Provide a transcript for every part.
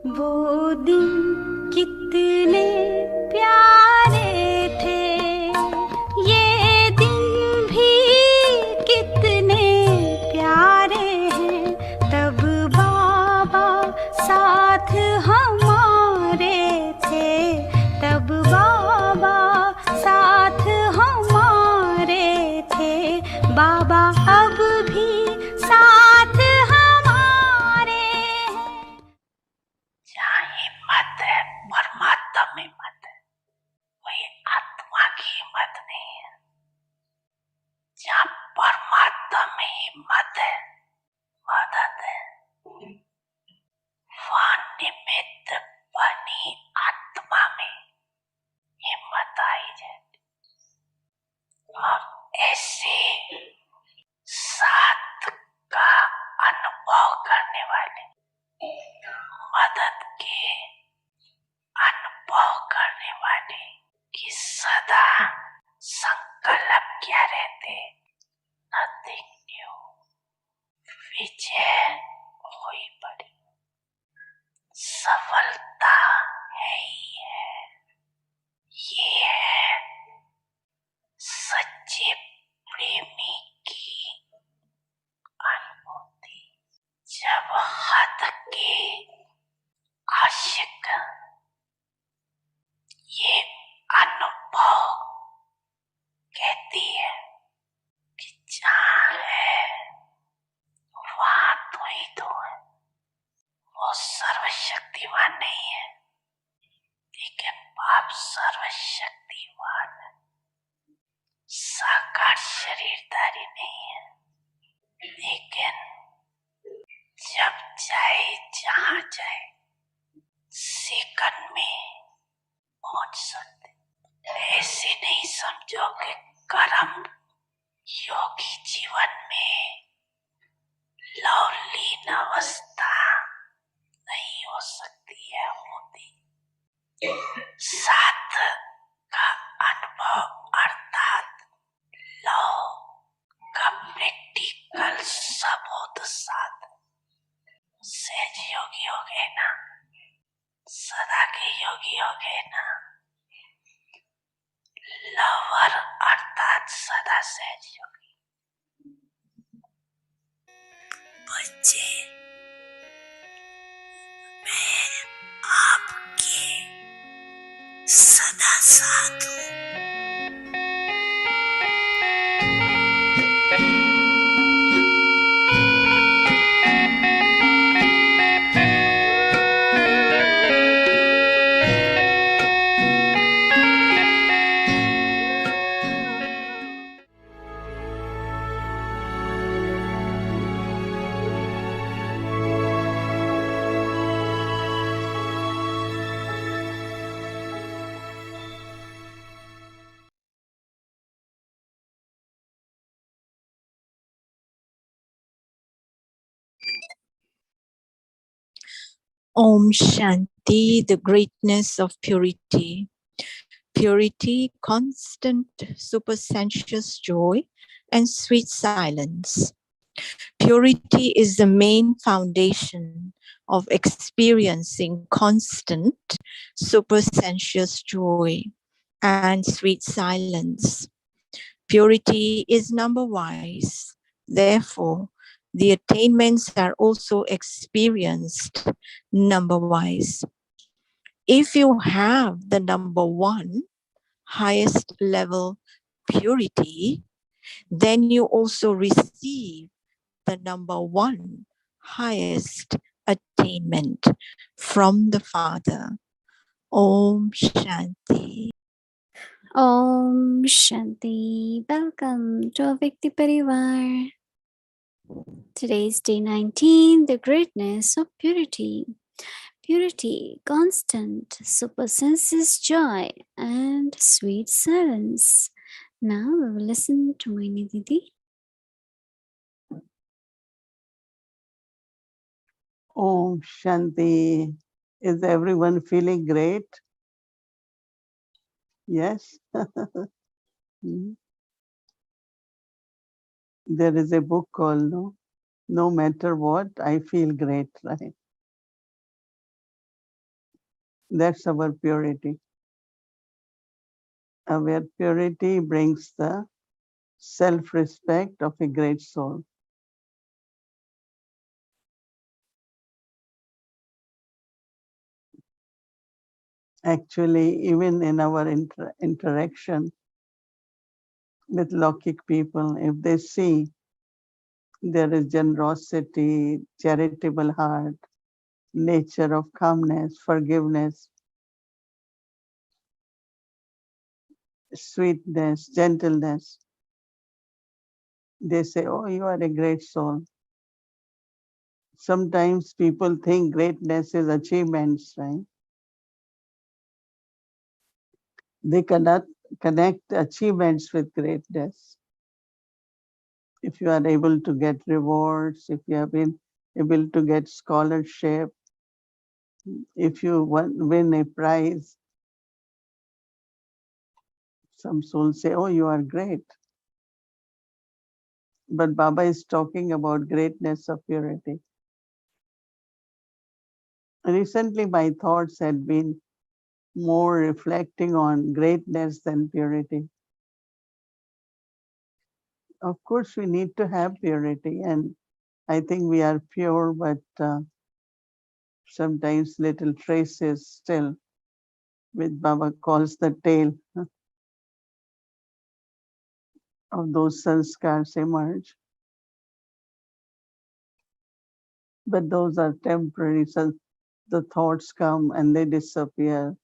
वो दिन कितने प्यारे थे, ये दिन भी कितने प्यारे हैं। तब बाबा साथ हमारे थे, तब बाबा साथ हमारे थे। बाबा अब भी साथ हमारे हैं। जहाँ हिम्मत है परमात्मा में हिम्मत है, वही आत्मा की हिम्मत नहीं है। जहाँ परमात्मा में हिम्मत है, मदद है, वहाँ निमित्त बनी आत्मा में हिम्मत आई जाती। और ऐसे साथ का अनुभव करने वाले, मदद के अनुभव करने वाले कि सदा संकल्प क्या रहते, नथिंग न्यू, विजय हुई पड़ी, सफलता है ही है। ये है सच्चे प्रेमी की अनुभूति। जब हद के आशिक ये अनुभव कहती है कि जहाँ है वहाँ तो ही तो है। वो सर्वशक्तिवान नहीं है, लेकिन बाप सर्वशक्तिवान है। साकार शरीरधारी नहीं है, लेकिन जब जाए जहाँ जाए सेकंड में पहुंच सकते। ऐसे नहीं समझो कि कर्म योगी जीवन में लवलीन अवस्था नहीं हो सकती है, होती। साथ का अनुभव अर्थात लव का प्रैक्टिकल सबूत साथ सहज योगी हो गए ना, सदा के योगी हो गए ना। लवर अर्थात सदा सहज योगी। बच्चे, मैं आपके सदा साथ हूँ। Om Shanti, the greatness of purity. Purity, constant, supersensuous joy, and sweet silence. Purity is the main foundation of experiencing constant, supersensuous joy and sweet silence. Purity is number-wise. Therefore, the attainments are also experienced number-wise. If you have the number one, highest level purity, then you also receive the number one, highest attainment from the Father. Om Shanti. Om Shanti. Welcome to Vikti Parivar. Today is day 19, the greatness of purity. Purity, constant, supersensuous joy, and sweet silence. Now we will listen to Mohini Didi. Om Shanti. Is everyone feeling great? Yes. There is a book called No Matter What, I Feel Great, right? That's our purity. Our purity brings the self-respect of a great soul. Actually, even in our interaction with Lokik people, if they see there is generosity, charitable heart, nature of calmness, forgiveness, sweetness, gentleness, they say, oh, you are a great soul. Sometimes people think greatness is achievements, right? They cannot connect achievements with greatness. If you are able to get rewards, if you have been able to get scholarship, if you win a prize, some souls say, oh, you are great. But Baba is talking about greatness of purity. Recently, my thoughts had been more reflecting on greatness than purity. Of course, we need to have purity, and I think we are pure, but sometimes little traces still, which Baba calls the tail of those sanskars emerge. But those are temporary. So the thoughts come and they disappear.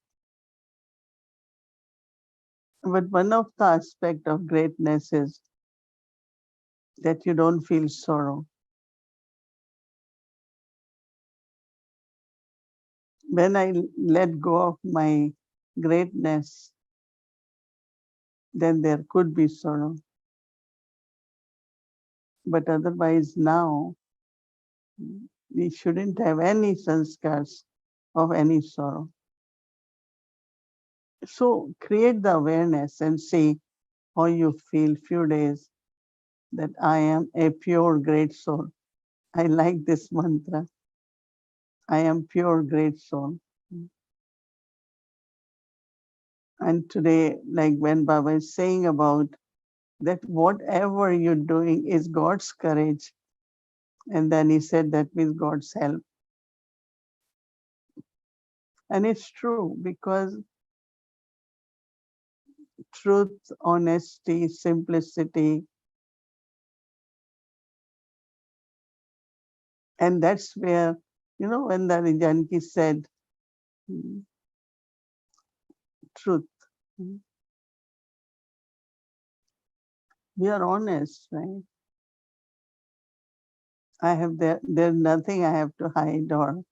But one of the aspect of greatness is that you don't feel sorrow. When I let go of my greatness, then there could be sorrow. But otherwise now, we shouldn't have any sanskars of any sorrow. So create the awareness and see how you feel few days that I am a pure great soul. I like this mantra. I am pure great soul. And today, like when Baba is saying about that whatever you're doing is God's courage. And then he said that with God's help. And it's true because truth, honesty, simplicity, and that's where, when the Janki said truth, we are honest, right? There's nothing I have to hide or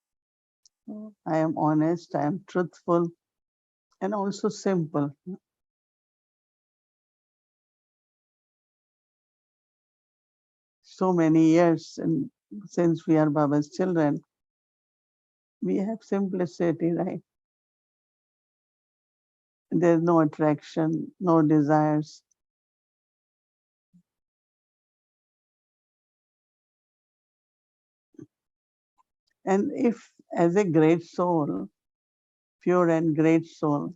I am honest, I am truthful and also simple. So many years and since we are Baba's children, we have simplicity, right? There's no attraction, no desires. And if as a great soul, pure and great soul,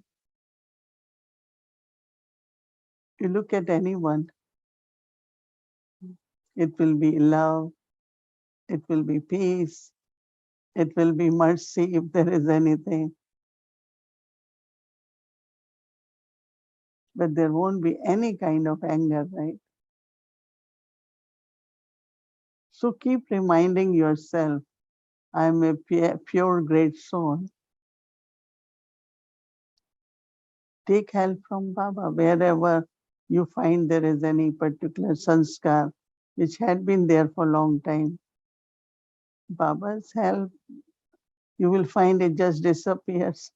you look at anyone, it will be love, it will be peace, it will be mercy if there is anything. But there won't be any kind of anger, right? So keep reminding yourself, I'm a pure great soul. Take help from Baba wherever you find there is any particular sanskar which had been there for a long time. Baba's help, you will find it just disappears.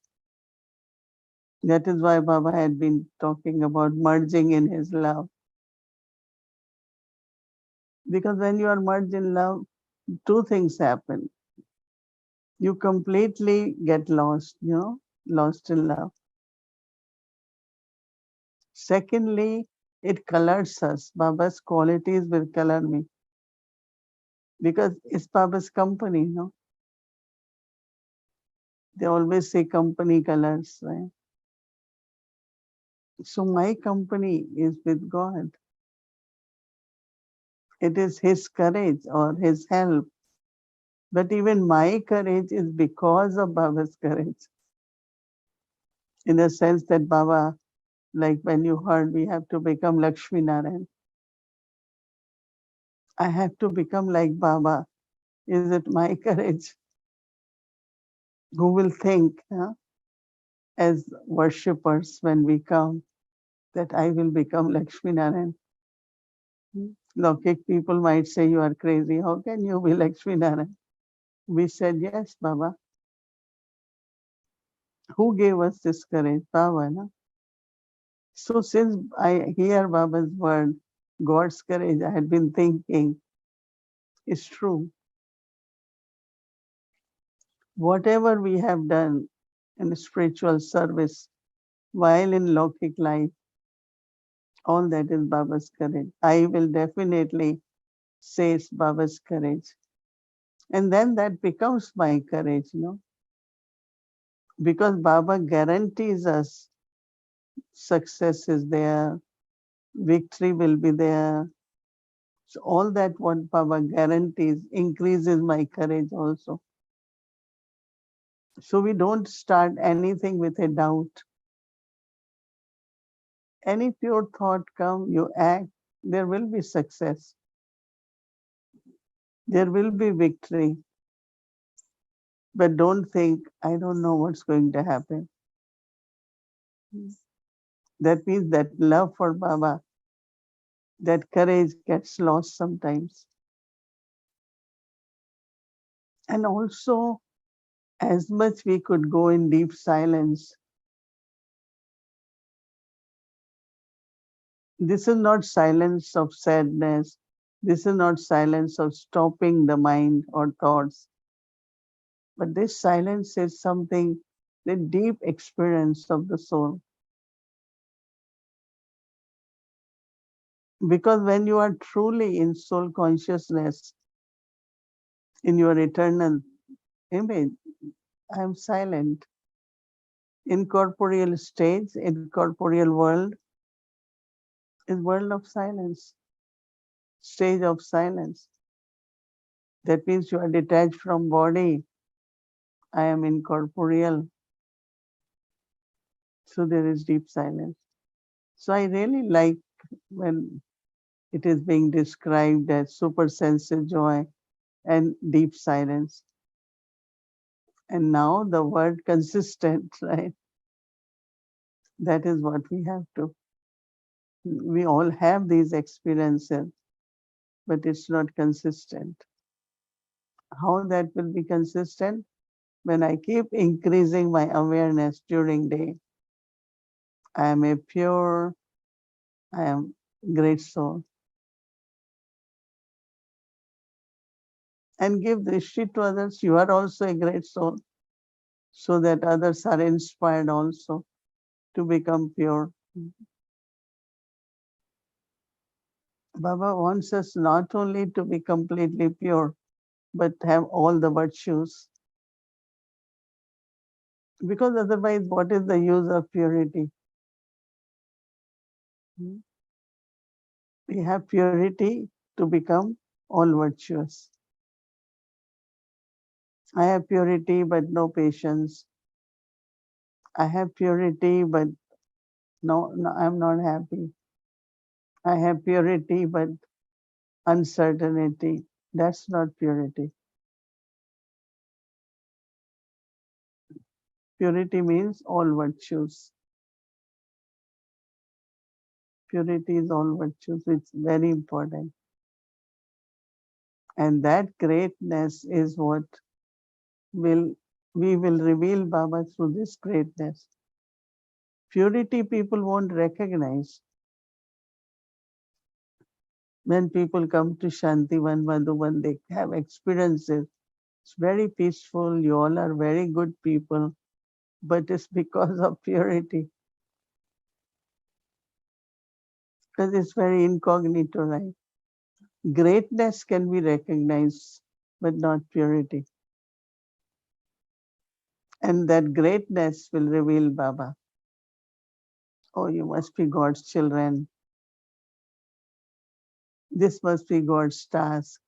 That is why Baba had been talking about merging in his love. Because when you are merged in love, two things happen. You completely get lost, lost in love. Secondly, it colors us. Baba's qualities will color me. Because it's Baba's company, They always say company colors, right? So my company is with God. It is His courage or His help. But even my courage is because of Baba's courage. In the sense that Baba, like when you heard, we have to become Lakshmi Narayan. I have to become like Baba. Is it my courage? Who will think as worshippers when we come that I will become Lakshmi Narayan? Lokik people might say you are crazy. How can you be Lakshmi Narayan? We said, yes, Baba. Who gave us this courage? Baba, no? So since I hear Baba's word, God's courage, I had been thinking, is true. Whatever we have done in spiritual service while in Lokik life, all that is Baba's courage. I will definitely say it's Baba's courage. And then that becomes my courage, because Baba guarantees us success is there, victory will be there. So all that what Baba guarantees increases my courage also. So we don't start anything with a doubt. Any pure thought come, you act, there will be success. There will be victory. But don't think, I don't know what's going to happen. That means that love for Baba, that courage gets lost sometimes. And also, as much we could go in deep silence, this is not silence of sadness. This is not silence of stopping the mind or thoughts. But this silence is something, the deep experience of the soul. Because when you are truly in soul consciousness, in your eternal image, I am silent. Incorporeal stage, incorporeal world is world of silence, stage of silence. That means you are detached from body. I am incorporeal. So there is deep silence. So I really like when it is being described as supersensuous joy and deep silence. And now the word consistent, right? That is what we have to. We all have these experiences, but it's not consistent. How that will be consistent? When I keep increasing my awareness during day. I am a pure, I am great soul. And give drishti to others, you are also a great soul, so that others are inspired also to become pure. Baba wants us not only to be completely pure, but have all the virtues. Because otherwise, what is the use of purity? We have purity to become all virtuous. I have purity but no patience. I have purity but no, I'm not happy. I have purity but uncertainty. That's not purity. Purity means all virtues. Purity is all virtues. It's very important. And that greatness is what will we will reveal Baba through this greatness. Purity people won't recognize. When people come to Shantivan, Madhuban, they have experiences. It's very peaceful. You all are very good people, but it's because of purity. Because it's very incognito, right? Greatness can be recognized, but not purity. And that greatness will reveal Baba. Oh, you must be God's children. This must be God's task.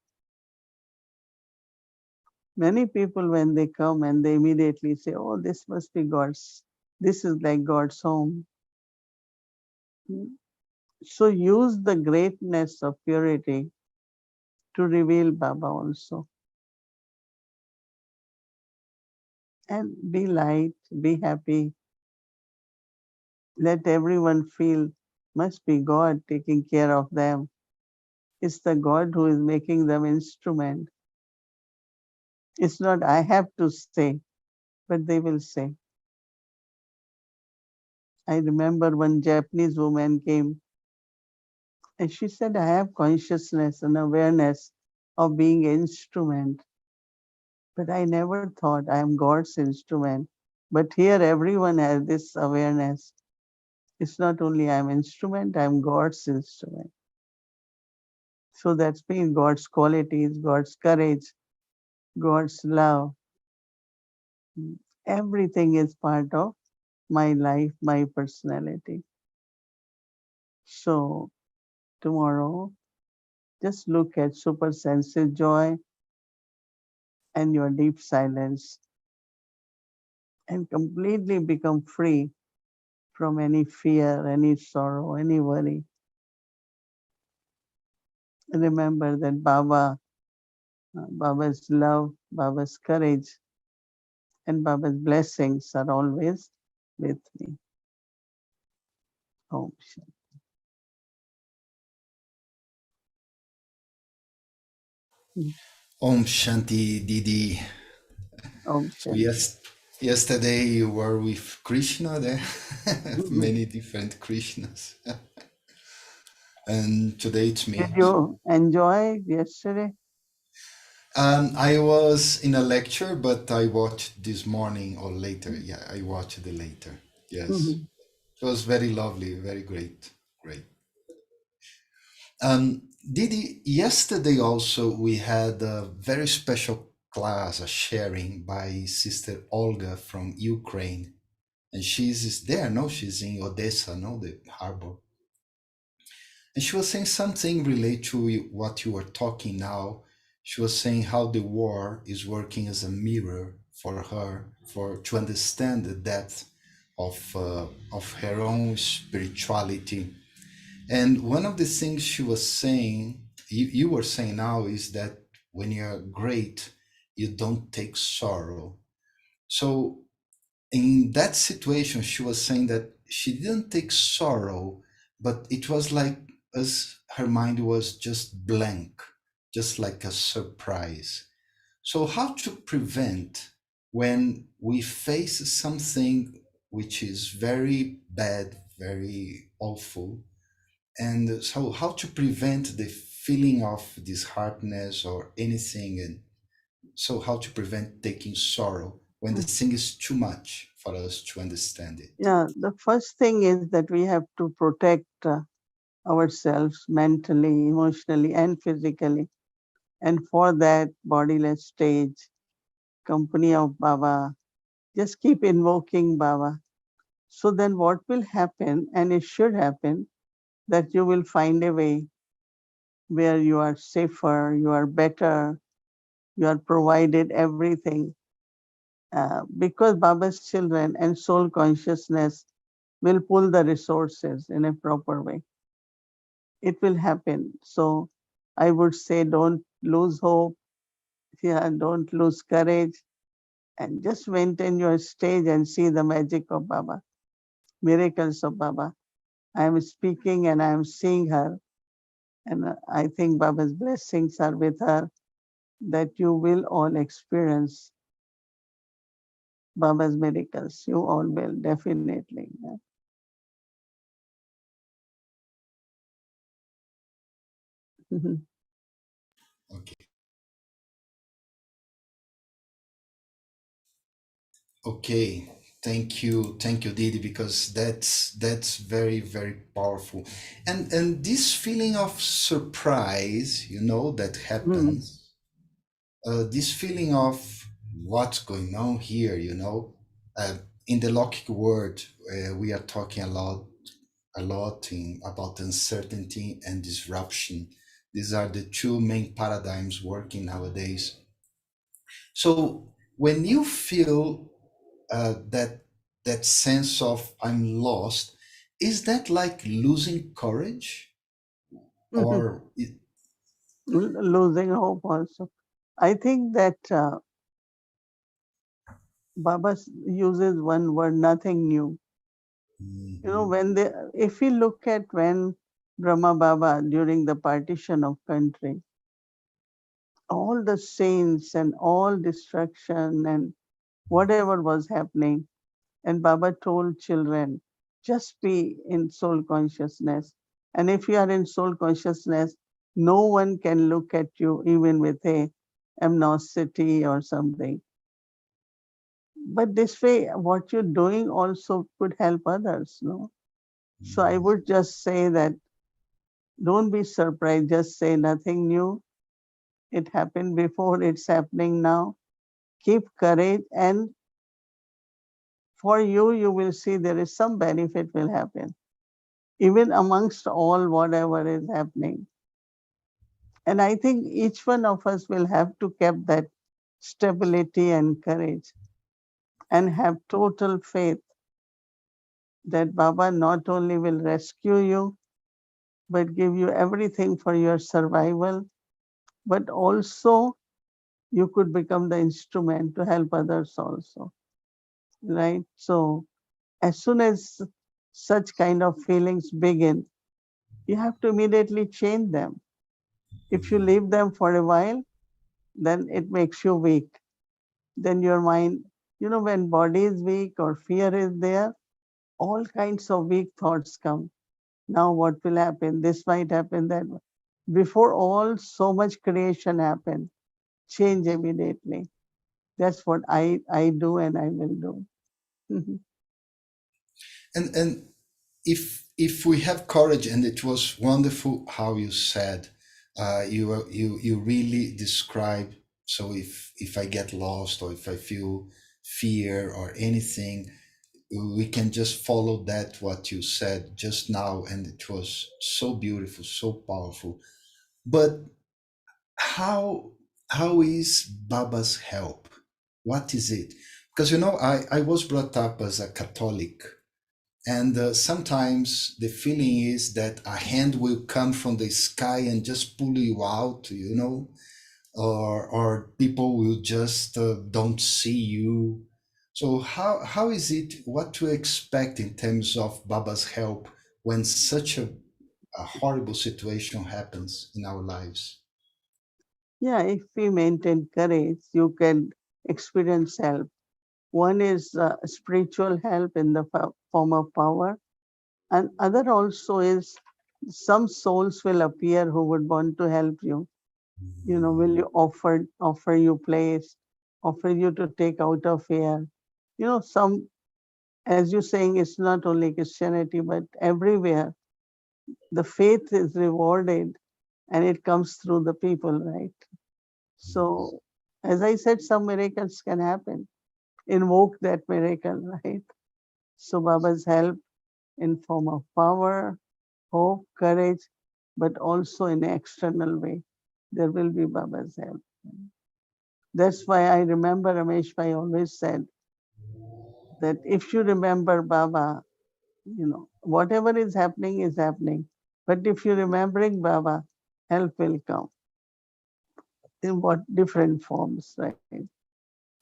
Many people, when they come and they immediately say, oh, this must be God's, this is like God's home. So use the greatness of purity to reveal Baba also. And be light, be happy. Let everyone feel must be God taking care of them. It's the God who is making them instrument. It's not I have to say, but they will say. I remember one Japanese woman came and she said, I have consciousness and awareness of being instrument, but I never thought I am God's instrument. But here everyone has this awareness. It's not only I'm instrument, I'm God's instrument. So that's means God's qualities, God's courage, God's love. Everything is part of my life, my personality. So tomorrow, just look at supersensuous joy and your deep silence and completely become free from any fear, any sorrow, any worry. Remember that Baba's love, Baba's courage, and Baba's blessings are always with me. Om Shanti. Om Shanti Didi. Om So Shanti. yesterday you were with Krishna there, Mhm. many different Krishnas. And today it's Did me. you enjoy yesterday? I was in a lecture, but I watched this morning or later. Yeah, I watched it later. Yes. Mhm. It was very lovely, very great. Great. Didi, yesterday also we had a very special class, a sharing by Sister Olga from Ukraine. And she's there, no? She's in Odessa, no? The harbor. And she was saying something related to what you were talking now. She was saying how the war is working as a mirror for her, for to understand the depth of her own spirituality. And one of the things she was saying, you were saying now, is that when you're great, you don't take sorrow. So in that situation, she was saying that she didn't take sorrow, but it was like as her mind was just blank, just like a surprise. So, how to prevent when we face something which is very bad, very awful? And so, how to prevent the feeling of disheartedness or anything? And so, how to prevent taking sorrow when the thing is too much for us to understand it? Yeah, the first thing is that we have to protect ourselves mentally, emotionally, and physically. And for that, bodiless stage, company of Baba, just keep invoking Baba. So then what will happen, and it should happen, that you will find a way where you are safer, you are better, you are provided everything. Because Baba's children and soul consciousness will pull the resources in a proper way. It will happen. So I would say don't lose hope. Yeah, don't lose courage and just maintain your stage and see the magic of Baba, miracles of Baba. I am speaking and I am seeing her, and I think Baba's blessings are with her that you will all experience Baba's miracles. You all will, definitely. Yeah. Mhm. Okay. Okay. Thank you, Didi, because that's very, very powerful. And this feeling of surprise, that Mhm. happens, this feeling of what's going on here, in the Lokic world, we are talking about uncertainty and disruption. These are the two main paradigms working nowadays. So when you feel that sense of I'm lost, is that like losing courage, or Losing hope also. I think that Baba uses one word, nothing new. Mhm. When if we look at when Brahma Baba during the partition of country, all the saints and all destruction and whatever was happening, and Baba told children, just be in soul consciousness. And if you are in soul consciousness, no one can look at you even with a amnosity or something. But this way, what you're doing also could help others, no? So I would just say that don't be surprised, just say nothing new. It happened before, it's happening now. Keep courage, and for you, you will see there is some benefit will happen, even amongst all whatever is happening. And I think each one of us will have to keep that stability and courage and have total faith that Baba not only will rescue you, but give you everything for your survival, but also you could become the instrument to help others also, right? So as soon as such kind of feelings begin, you have to immediately change them. If you leave them for a while, then it makes you weak. Then your mind, when body is weak or fear is there, all kinds of weak thoughts come. Now what will happen? This might happen, that. Before all so much creation happen, change immediately. That's what I do and I will do. And if we have courage, and it was wonderful how you said, you really describe. So if I get lost, or if I feel fear or anything, we can just follow that what you said just now, and it was so beautiful, so powerful. But how how is Baba's help? What is it? Because I was brought up as a Catholic, and sometimes the feeling is that a hand will come from the sky and just pull you out, or people will just don't see you. So how is it? What to expect in terms of Baba's help when such a horrible situation happens in our lives? Yeah, if we maintain courage, you can experience help. One is spiritual help in the form of power, and other also is some souls will appear who would want to help you. Will you offer you place, offer you to take out of here. Some, as you're saying, it's not only Christianity, but everywhere the faith is rewarded, and it comes through the people, right? So, as I said, some miracles can happen. Invoke that miracle, right? So Baba's help in form of power, hope, courage, but also in an external way. There will be Baba's help. That's why I remember Ramesh Bhai always said that if you remember Baba, whatever is happening is happening. But if you're remembering Baba, help will come in what different forms, right?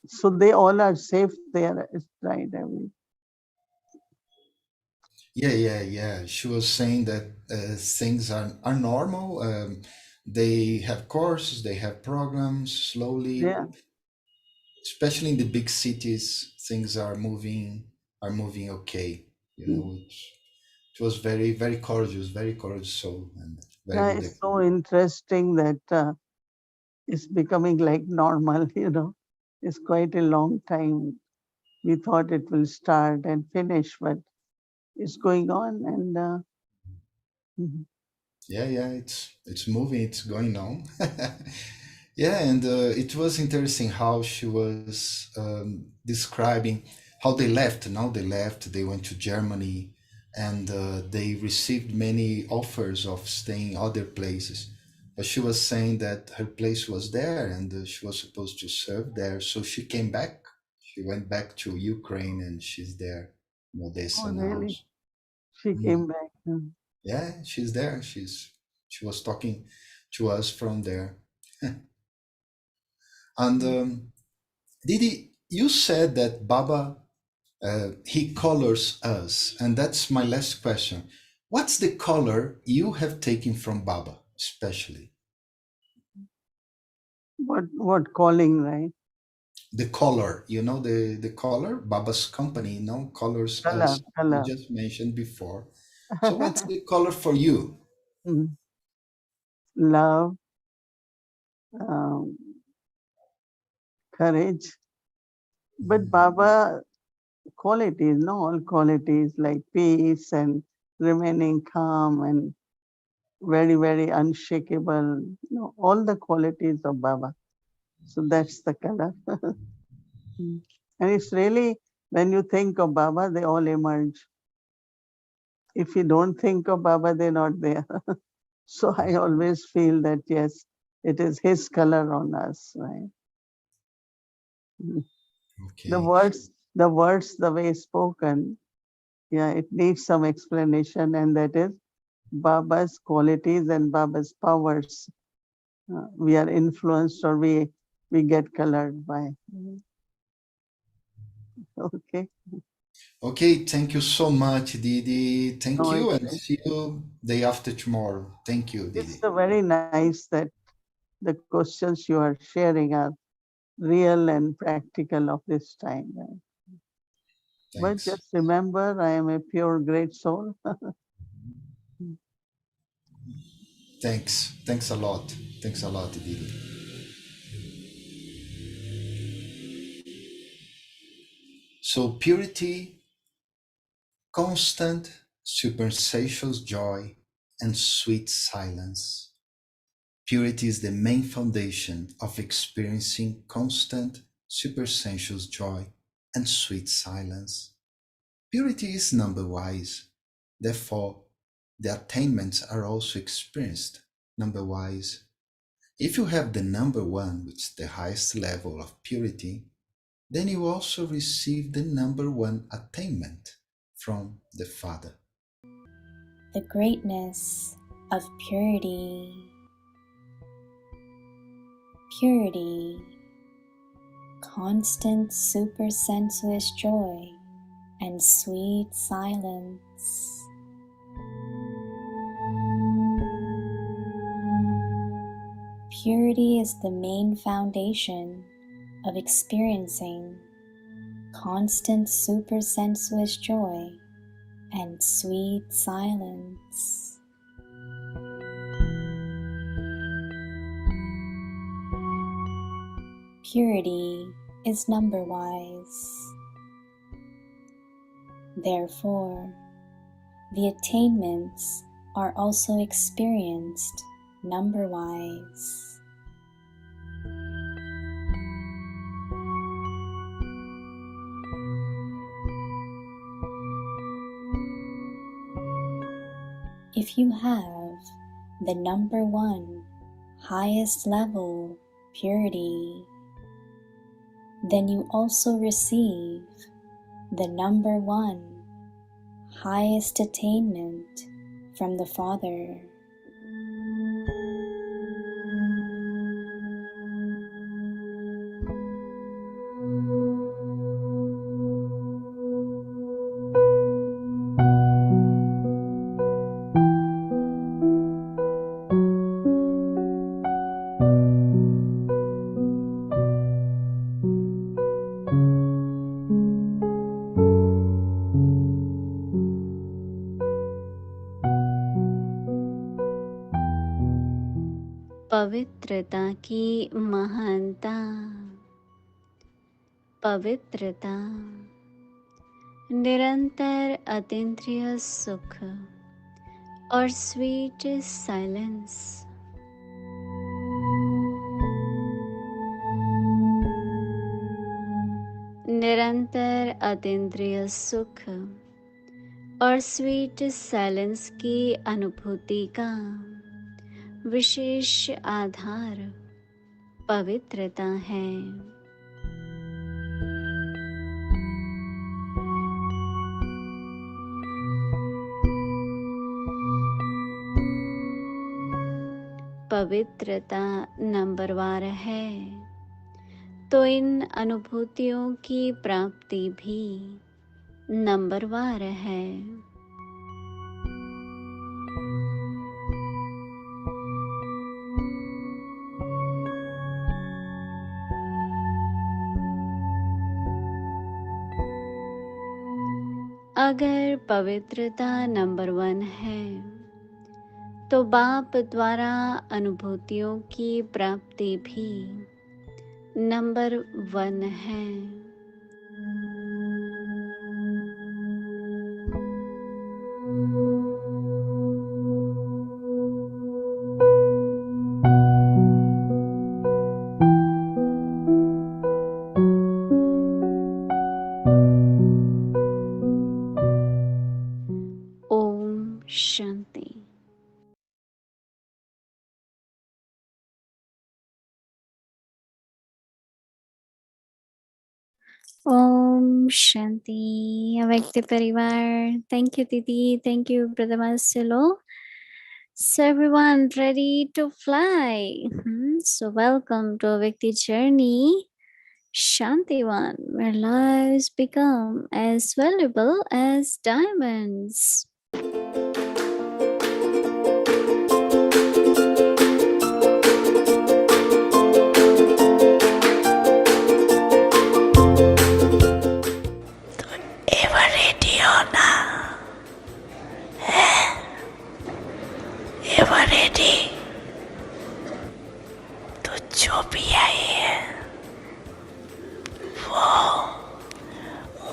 So they all are safe there, right? Yeah. She was saying that things are normal. They have courses, they have programs. Slowly, Yeah. especially in the big cities, things are moving okay. It was very courageous soul, and very Yeah, good it's so experience. interesting that it's becoming like normal, It's quite a long time. We thought it will start and finish, but it's going on. And mhm. Yeah, it's moving, it's going on. Yeah, and it was interesting how she was describing. how they left. Now they left, they went to Germany, and they received many offers of staying other places. But she was saying that her place was there, and she was supposed to serve there. So she came back. She went back to Ukraine, and she's there in Oh, Odessa now. really? She Mm. came back. Yeah, she's there. She was talking to us from there. And Didi, you said that Baba, he colors us, and that's my last question. What's the color you have taken from Baba, especially? What calling, right? The color, the color, Baba's company, colors us. You Color. just mentioned before. So what's the color for you? Mm. Love, um, courage. But Baba qualities, no, all qualities like peace and remaining calm and very, very unshakable, all the qualities of Baba. So that's the color. Mm. And it's really, when you think of Baba, they all emerge. If you don't think of Baba, they're not there. So I always feel that, yes, it is his color on us, right? Mm. The Okay. words, the words, the way spoken, yeah, it needs some explanation, and that is Baba's qualities and Baba's powers. We are influenced, or we get colored by. Okay. Okay, thank you so much, Didi. Thank No, you, and see you day after tomorrow. Thank you, it's Didi. very nice that the questions you are sharing are real and practical of this time. Right? But Thanks. just remember, I am a pure great soul. Thanks. Thanks a lot. Thanks a lot, Didi. So purity, constant, supersensuous joy, and sweet silence. Purity is the main foundation of experiencing constant, supersensuous joy and sweet silence. Purity is number-wise. Therefore, the attainments are also experienced number-wise. If you have the number one, which is the highest level of purity, then you also receive the number one attainment from the Father. The greatness of purity, purity, constant supersensuous joy and sweet silence. Purity is the main foundation of experiencing constant supersensuous joy and sweet silence. Purity is number-wise. Therefore, the attainments are also experienced number-wise. If you have the number one highest level purity, then you also receive the number one highest attainment from the Father. पवित्रता की महानता, पवित्रता, निरंतर अतीन्द्रिय सुख और sweet silence. निरंतर अतीन्द्रिय सुख और स्वीट साइलेंस की अनुभूति का विशेष आधार पवित्रता है। पवित्रता नंबरवार है तो इन अनुभूतियों की प्राप्ति भी नंबरवार है। अगर पवित्रता नंबर 1 है तो बाप द्वारा अनुभूतियों की प्राप्ति भी नंबर 1 है। Om Shanti. Om Shanti. Avekti Parivar. Thank you, Didi. Thank you, Brother Marcelo. So everyone ready to fly. So welcome to Avekti Journey. Shanti One, where lives become as valuable as diamonds. Ever ready हो ना? Ever ready? तो जो भी आए हैं वो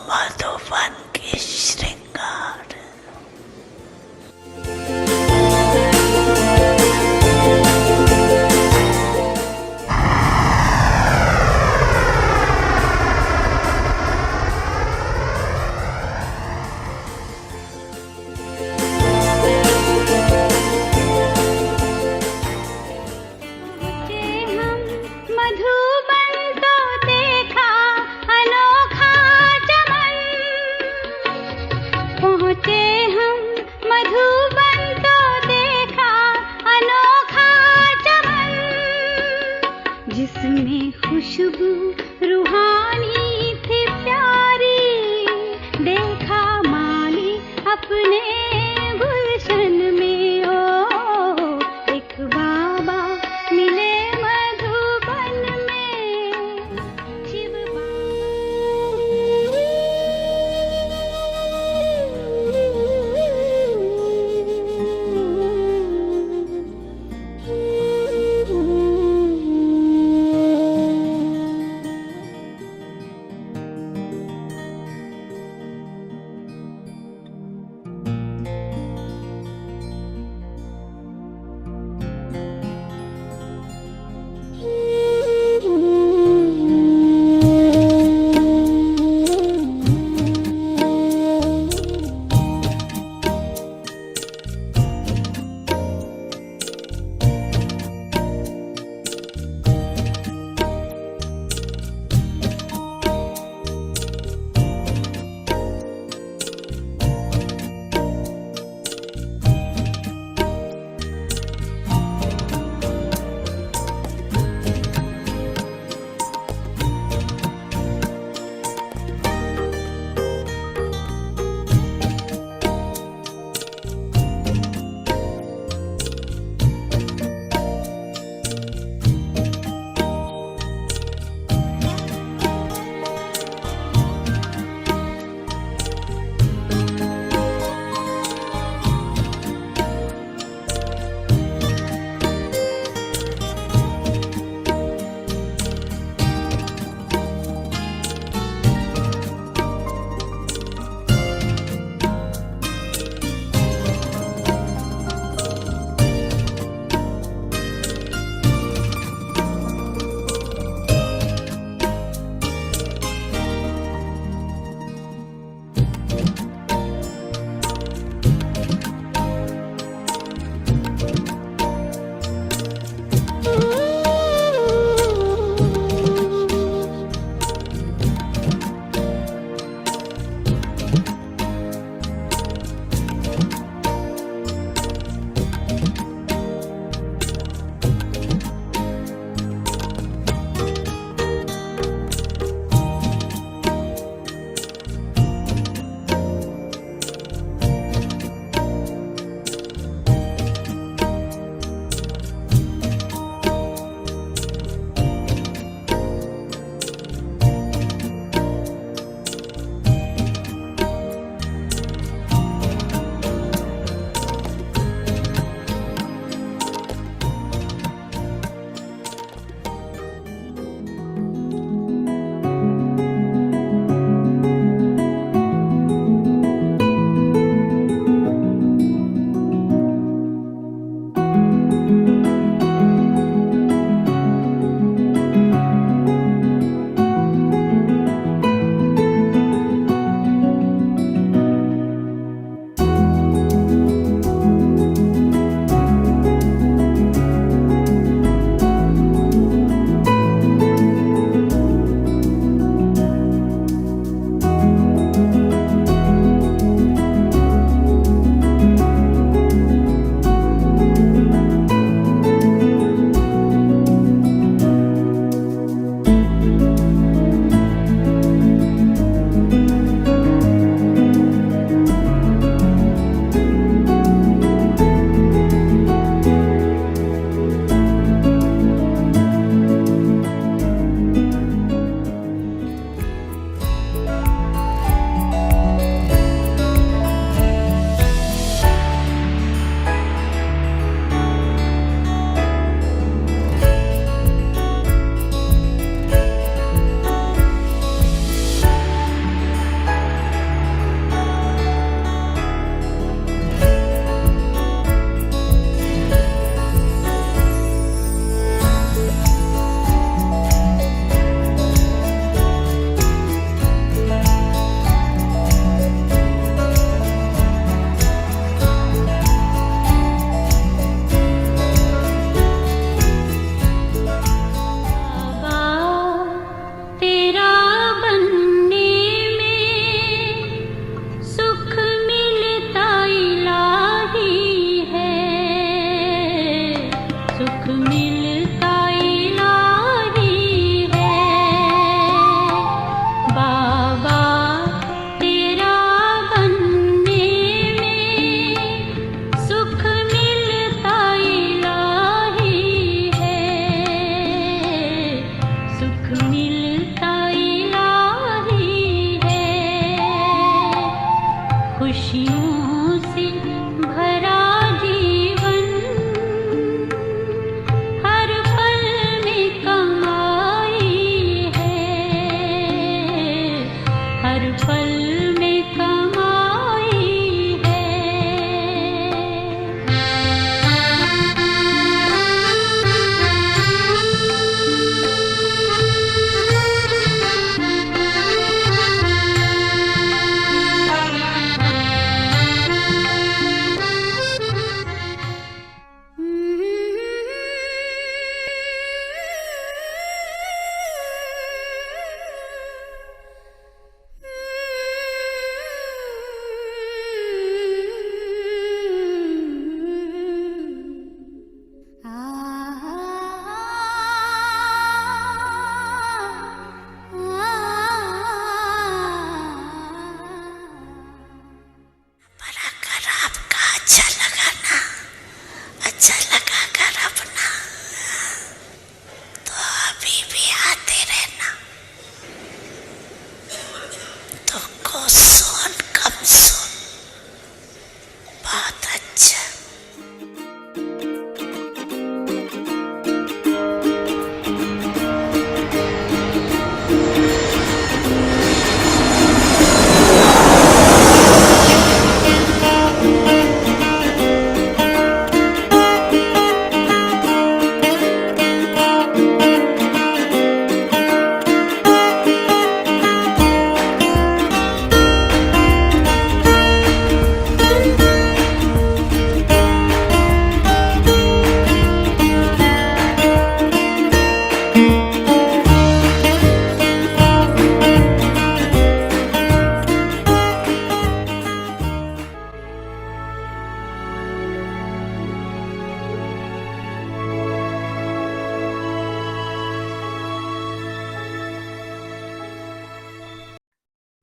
मधुबन के श्रृंगार जिसमें खुशबू रूहानी थी प्यारी, देखा माली अपने गुलशन में। ओ एक बाबा मिले मधुबन में, Shiv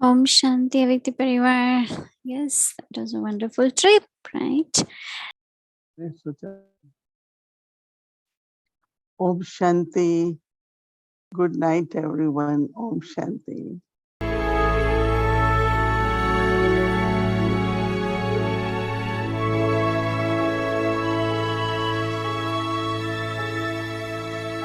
Om Shanti Avyakti Parivar. Yes, that was a wonderful trip, right? Yes, Sucha. Om Shanti. Good night, everyone. Om Shanti.